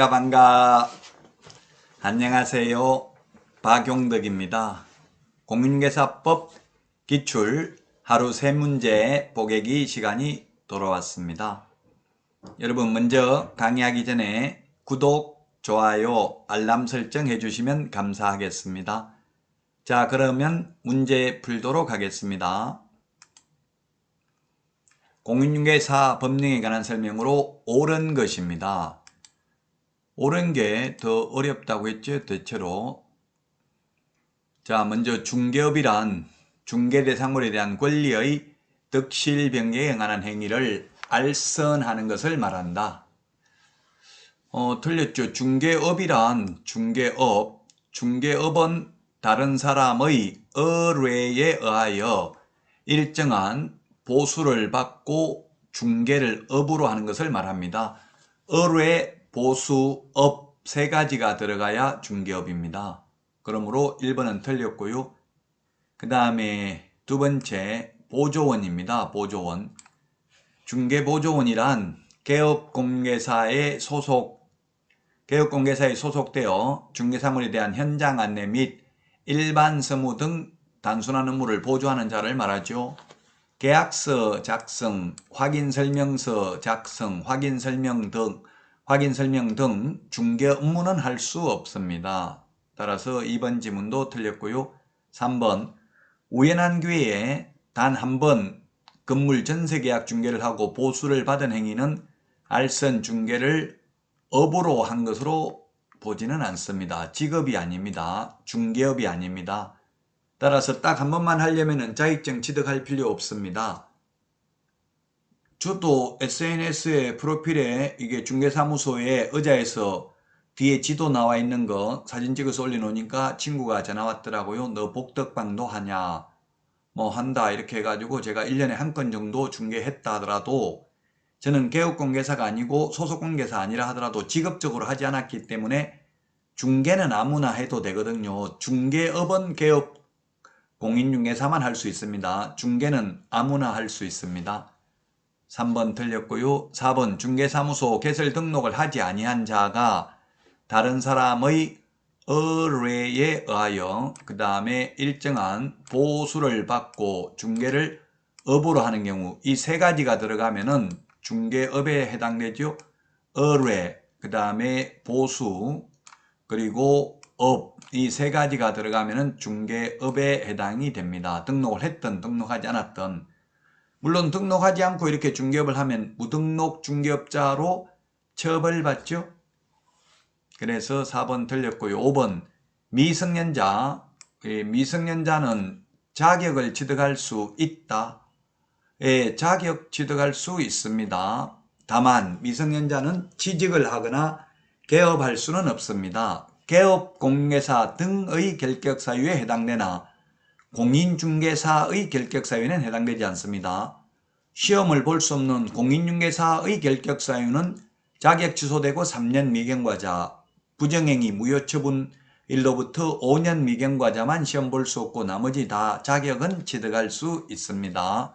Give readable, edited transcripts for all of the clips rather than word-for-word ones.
반가. 안녕하세요. 박용덕입니다. 공인중개사법 기출 하루 3문제 보객이 시간이 돌아왔습니다. 여러분 먼저 강의하기 전에 구독, 좋아요, 알람 설정 해주시면 감사하겠습니다. 자, 그러면 문제 풀도록 하겠습니다. 공인중개사 법령에 관한 설명으로 옳은 것입니다. 옳은 게 더 어렵다고 했죠, 대체로. 자, 먼저 중개업이란 중개대상물에 대한 권리의 득실 변경에 응하는 행위를 알선하는 것을 말한다. 틀렸죠. 중개업이란 중개업은 다른 사람의 의뢰에 의하여 일정한 보수를 받고 중개를 업으로 하는 것을 말합니다. 의뢰, 보수, 업 세 가지가 들어가야 중개업입니다. 그러므로 1번은 틀렸고요. 그 다음에 두 번째 보조원입니다. 보조원. 중개보조원이란 개업공개사에 소속되어 중개사물에 대한 현장 안내 및 일반 서무 등 단순한 업무를 보조하는 자를 말하죠. 계약서 작성, 확인설명서 작성, 확인설명 등 중개 업무는 할 수 없습니다. 따라서 2번 지문도 틀렸고요. 3번 우연한 기회에 단 한 번 건물 전세계약 중개를 하고 보수를 받은 행위는 알선 중개를 업으로 한 것으로 보지는 않습니다. 직업이 아닙니다. 중개업이 아닙니다. 따라서 딱 한 번만 하려면 자격증 취득할 필요 없습니다. 저도 SNS에 프로필에 이게 중개사무소에 의자에서 뒤에 지도 나와 있는 거 사진 찍어서 올려놓으니까 친구가 전화 왔더라고요. 너 복덕방도 하냐? 뭐 한다 이렇게 해가지고 제가 1년에 한 건 정도 중개했다 하더라도 저는 개업공개사가 아니고 소속공개사 아니라 하더라도 직업적으로 하지 않았기 때문에 중개는 아무나 해도 되거든요. 중개업은 개업 공인중개사만 할 수 있습니다. 중개는 아무나 할 수 있습니다. 3번 틀렸고요. 4번 중개사무소 개설 등록을 하지 아니한 자가 다른 사람의 의뢰에 의하여 그 다음에 일정한 보수를 받고 중개를 업으로 하는 경우 이 세 가지가 들어가면은 중개업에 해당되죠. 의뢰, 그 다음에 보수, 그리고 업 이 세 가지가 들어가면은 중개업에 해당이 됩니다. 등록을 했든 등록하지 않았든. 물론 등록하지 않고 이렇게 중개업을 하면 무등록 중개업자로 처벌받죠. 그래서 4번 틀렸고요. 5번 미성년자. 미성년자는 자격을 취득할 수 있다. 자격 취득할 수 있습니다. 다만 미성년자는 취직을 하거나 개업할 수는 없습니다. 개업공개사 등의 결격사유에 해당되나 공인중개사의 결격사유에는 해당되지 않습니다. 시험을 볼 수 없는 공인중개사의 결격사유는 자격 취소되고 3년 미경과자, 부정행위 무효처분일로부터 5년 미경과자만 시험 볼 수 없고 나머지 다 자격은 취득할 수 있습니다.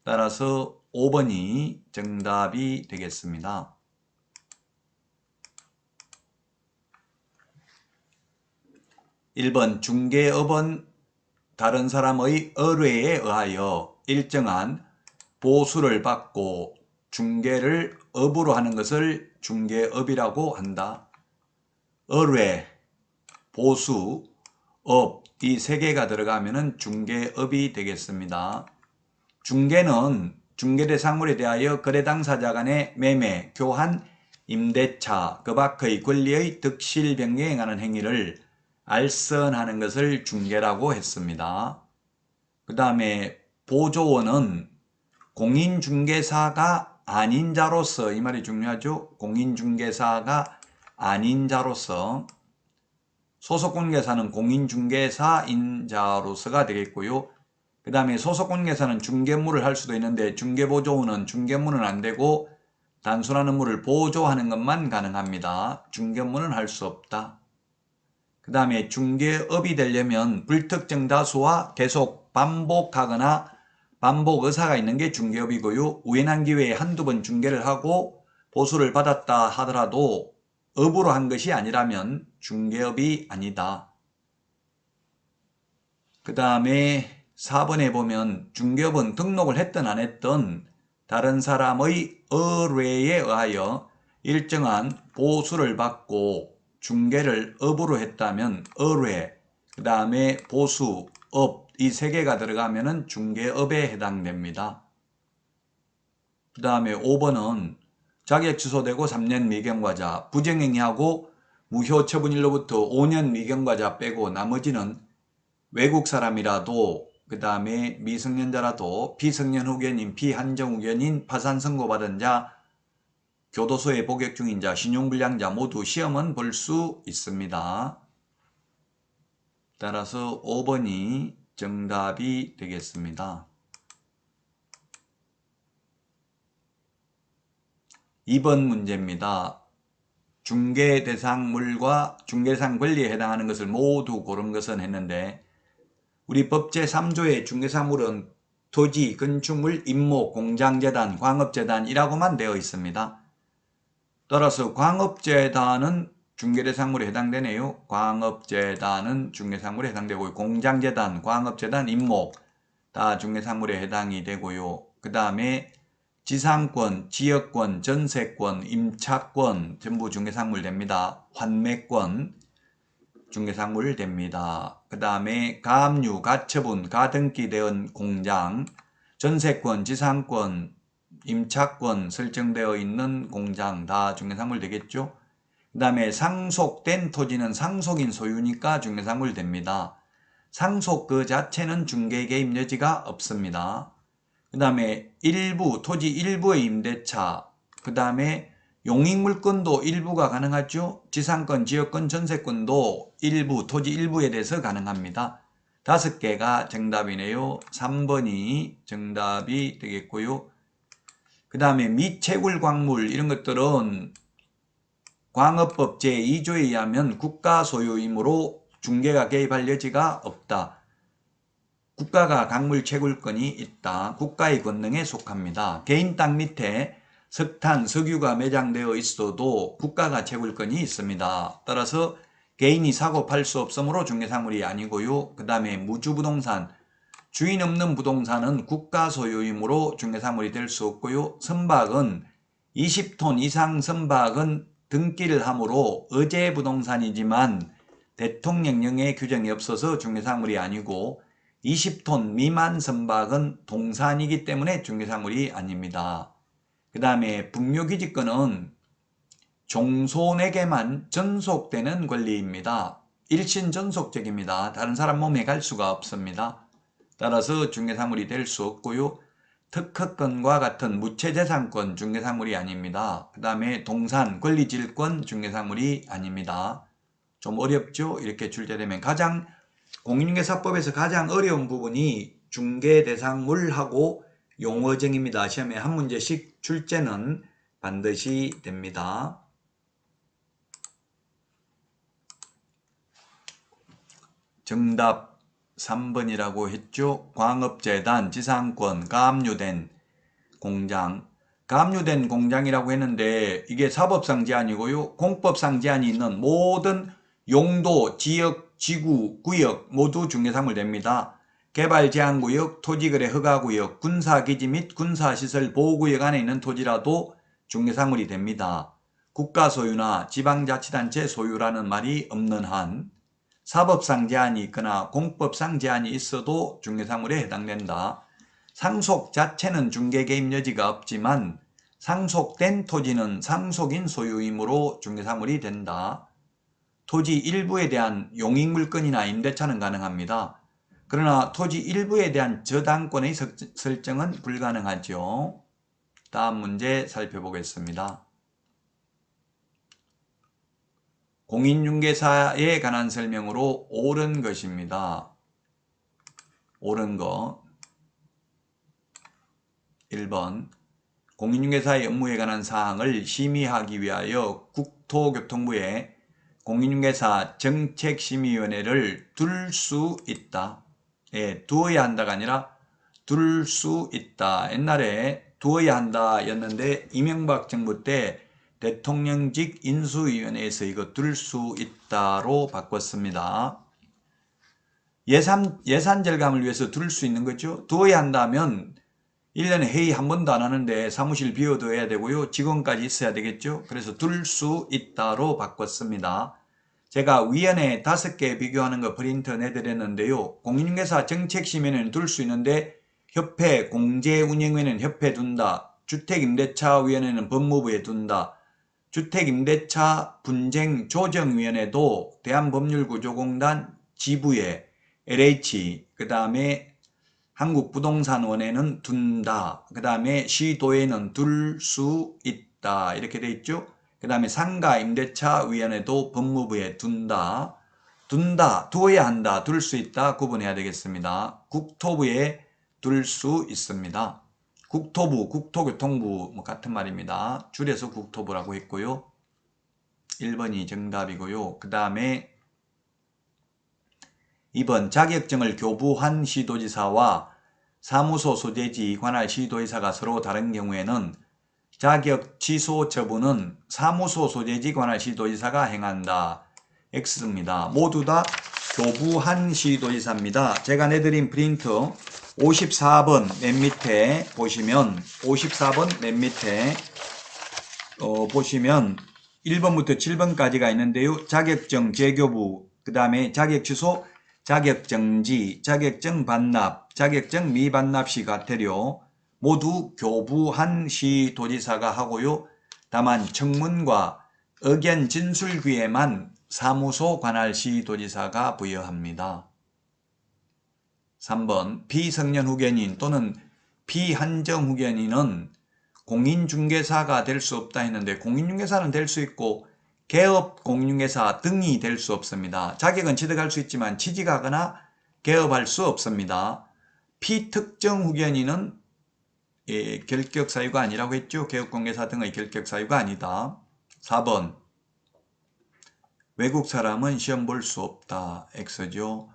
따라서 5번이 정답이 되겠습니다. 1번 중개업은 다른 사람의 의뢰에 의하여 일정한 보수를 받고 중개를 업으로 하는 것을 중개업이라고 한다. 의뢰, 보수, 업 이 세 개가 들어가면은 중개업이 되겠습니다. 중개는 중개대상물에 대하여 거래 당사자 간의 매매, 교환, 임대차, 그 밖의 권리의 득실 변경에 관한 행위를 알선하는 것을 중개라고 했습니다. 그 다음에 보조원은 공인중개사가 아닌 자로서, 이 말이 중요하죠. 공인중개사가 아닌 자로서, 소속공개사는 공인중개사인 자로서가 되겠고요. 그 다음에 소속공개사는 중개업무를 할 수도 있는데 중개보조원은 중개업무는 안 되고 단순한 업무를 보조하는 것만 가능합니다. 중개업무는 할 수 없다. 그 다음에 중개업이 되려면 불특정 다수와 계속 반복하거나 반복 의사가 있는 게 중개업이고요. 우연한 기회에 한두 번 중개를 하고 보수를 받았다 하더라도 업으로 한 것이 아니라면 중개업이 아니다. 그 다음에 4번에 보면 중개업은 등록을 했든 안 했든 다른 사람의 의뢰에 의하여 일정한 보수를 받고 중개를 업으로 했다면 의뢰, 그 다음에 보수, 업 이 세 개가 들어가면 중개업에 해당됩니다. 그 다음에 5번은 자격 취소되고 3년 미경과자, 부정행위하고 무효 처분일로부터 5년 미경과자 빼고 나머지는 외국 사람이라도 그 다음에 미성년자라도 비성년 후견인, 비한정 후견인, 파산 선고받은 자, 교도소에 복역 중인 자, 신용불량자 모두 시험은 볼 수 있습니다. 따라서 5번이 정답이 되겠습니다. 2번 문제입니다. 중개대상물과 중개상 권리에 해당하는 것을 모두 고른 것은 했는데 우리 법 제3조의 중개사물은 토지, 건축물, 임목, 공장재단, 광업재단이라고만 되어 있습니다. 따라서 광업재단은 중개대상물에 해당되네요. 광업재단은 중개상물에 해당되고 공장재단, 광업재단, 임목 다 중개상물에 해당이 되고요. 그 다음에 지상권, 지역권, 전세권, 임차권 전부 중개상물 됩니다. 환매권 중개상물 됩니다. 그 다음에 가압류, 가처분, 가등기된 공장, 전세권, 지상권, 임차권 설정되어 있는 공장 다 중개상물 되겠죠. 그 다음에 상속된 토지는 상속인 소유니까 중개상물 됩니다. 상속 그 자체는 중개 개입 여지가 없습니다. 그 다음에 일부, 토지 일부의 임대차, 그 다음에 용익물권도 일부가 가능하죠. 지상권, 지역권, 전세권도 일부, 토지 일부에 대해서 가능합니다. 5개가 정답이네요. 3번이 정답이 되겠고요. 그 다음에 미채굴 광물 이런 것들은 광업법 제2조에 의하면 국가 소유이므로 중개가 개입할 여지가 없다. 국가가 광물 채굴권이 있다. 국가의 권능에 속합니다. 개인 땅 밑에 석탄, 석유가 매장되어 있어도 국가가 채굴권이 있습니다. 따라서 개인이 사고 팔 수 없으므로 중개사물이 아니고요. 그 다음에 무주부동산, 주인 없는 부동산은 국가 소유이므로 중개사물이 될 수 없고요. 선박은 20톤 이상 선박은 등기를 하므로 의제 부동산이지만 대통령령에 규정이 없어서 중개사물이 아니고 20톤 미만 선박은 동산이기 때문에 중개사물이 아닙니다. 그 다음에 분묘기지권은 종손에게만 전속되는 권리입니다. 일신 전속적입니다. 다른 사람 몸에 갈 수가 없습니다. 따라서 중개사물이 될 수 없고요. 특허권과 같은 무채재산권 중개사물이 아닙니다. 그 다음에 동산, 권리질권 중개사물이 아닙니다. 좀 어렵죠? 이렇게 출제되면 공인중개사법에서 가장 어려운 부분이 중개대상물하고 용어정입니다. 시험에 한 문제씩 출제는 반드시 됩니다. 정답 3번이라고 했죠. 광업재단, 지상권, 가압류된 공장. 가압류된 공장이라고 했는데 이게 사법상 제한이고요. 공법상 제한이 있는 모든 용도, 지역, 지구, 구역 모두 중개사물 됩니다. 개발제한구역, 토지거래 허가구역, 군사기지 및 군사시설 보호구역 안에 있는 토지라도 중개사물이 됩니다. 국가소유나 지방자치단체 소유라는 말이 없는 한 사법상 제한이 있거나 공법상 제한이 있어도 중개사물에 해당된다. 상속 자체는 중개 개입 여지가 없지만 상속된 토지는 상속인 소유이므로 중개사물이 된다. 토지 일부에 대한 용익물권이나 임대차는 가능합니다. 그러나 토지 일부에 대한 저당권의 설정은 불가능하죠. 다음 문제 살펴보겠습니다. 공인중개사에 관한 설명으로 옳은 것입니다. 옳은 거 1번 공인중개사의 업무에 관한 사항을 심의하기 위하여 국토교통부에 공인중개사 정책심의위원회를 둘 수 있다. 예, 두어야 한다가 아니라 둘 수 있다. 옛날에 두어야 한다 였는데 이명박 정부 때 대통령직 인수위원회에서 이거 둘 수 있다로 바꿨습니다. 예산 절감을 위해서 둘 수 있는 거죠. 두어야 한다면 1년에 회의 한 번도 안 하는데 사무실 비워둬야 되고요. 직원까지 있어야 되겠죠. 그래서 둘 수 있다로 바꿨습니다. 제가 위원회 5개 비교하는 거 프린트 내드렸는데요. 공인중개사 정책심의는 둘 수 있는데 협회 공제운영위원회는 협회 둔다. 주택임대차위원회는 법무부에 둔다. 주택임대차 분쟁조정위원회도 대한법률구조공단 지부에 LH 그 다음에 한국부동산원회는 둔다. 그 다음에 시도에는 둘 수 있다. 이렇게 돼 있죠. 그 다음에 상가임대차위원회도 법무부에 둔다. 두어야 한다. 둘 수 있다. 구분해야 되겠습니다. 국토부에 둘 수 있습니다. 국토부, 국토교통부 뭐 같은 말입니다. 줄여서 국토부라고 했고요. 1번이 정답이고요. 그 다음에 2번 자격증을 교부한 시도지사와 사무소 소재지 관할 시도지사가 서로 다른 경우에는 자격 취소 처분은 사무소 소재지 관할 시도지사가 행한다. X입니다. 모두 다 교부한 시도지사입니다. 제가 내드린 프린트 54번 맨 밑에 보시면 54번 맨 밑에 보시면 1번부터 7번까지가 있는데요. 자격증 재교부, 그 다음에 자격 취소, 자격정지, 자격증 반납, 자격증 미반납 시 과태료 모두 교부한 시도지사가 하고요. 다만 청문과 의견 진술 기회만 사무소 관할 시도지사가 부여합니다. 3번 비성년 후견인 또는 비한정 후견인은 공인중개사가 될 수 없다 했는데 공인중개사는 될 수 있고 개업 공인중개사 등이 될 수 없습니다. 자격은 취득할 수 있지만 취직하거나 개업할 수 없습니다. 피특정 후견인은 결격 사유가 아니라고 했죠. 개업공개사 등의 결격 사유가 아니다. 4번 외국 사람은 시험 볼 수 없다. X죠.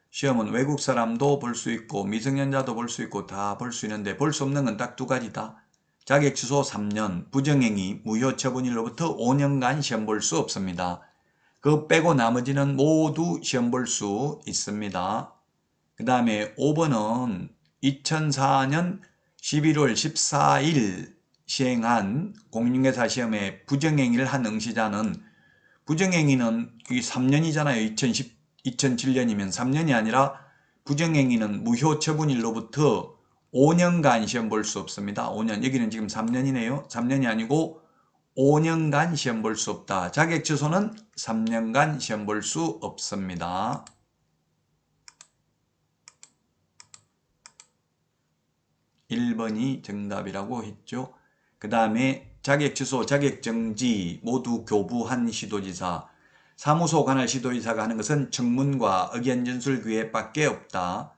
시험은 외국 사람도 볼 수 있고 미성년자도 볼 수 있고 다 볼 수 있는데 볼 수 없는 건 딱 두 가지다. 자격 취소 3년, 부정행위, 무효 처분일로부터 5년간 시험 볼 수 없습니다. 그거 빼고 나머지는 모두 시험 볼 수 있습니다. 그 다음에 5번은 2004년 11월 14일 시행한 공인중개사 시험에 부정행위를 한 응시자는 부정행위는 3년이잖아요. 2007년이면 3년이 아니라 부정행위는 무효 처분일로부터 5년간 시험 볼 수 없습니다. 5년. 여기는 지금 3년이네요. 3년이 아니고 5년간 시험 볼 수 없다. 자격 취소는 3년간 시험 볼 수 없습니다. 1번이 정답이라고 했죠. 그 다음에 자격 취소, 자격 정지 모두 교부한 시도지사, 사무소 관할 시도지사가 하는 것은 청문과 의견 진술 기회밖에 없다.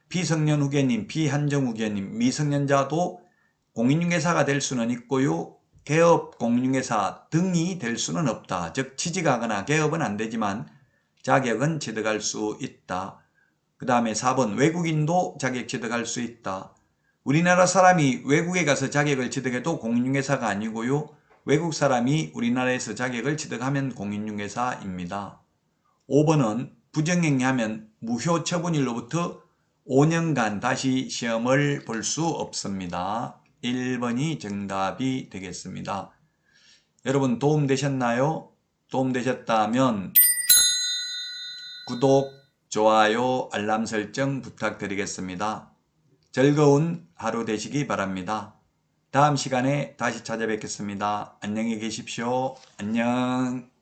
피성년 후견인, 피한정 후견인, 미성년자도 공인중개사가 될 수는 있고요. 개업 공인중개사 등이 될 수는 없다. 즉 취직하거나 개업은 안 되지만 자격은 취득할 수 있다. 그 다음에 4번 외국인도 자격 취득할 수 있다. 우리나라 사람이 외국에 가서 자격을 취득해도 공인중개사가 아니고요. 외국 사람이 우리나라에서 자격을 취득하면 공인중개사입니다. 5번은 부정행위하면 무효 처분일로부터 5년간 다시 시험을 볼 수 없습니다. 1번이 정답이 되겠습니다. 여러분 도움되셨나요? 도움되셨다면 구독, 좋아요, 알람 설정 부탁드리겠습니다. 즐거운 하루 되시기 바랍니다. 다음 시간에 다시 찾아뵙겠습니다. 안녕히 계십시오. 안녕.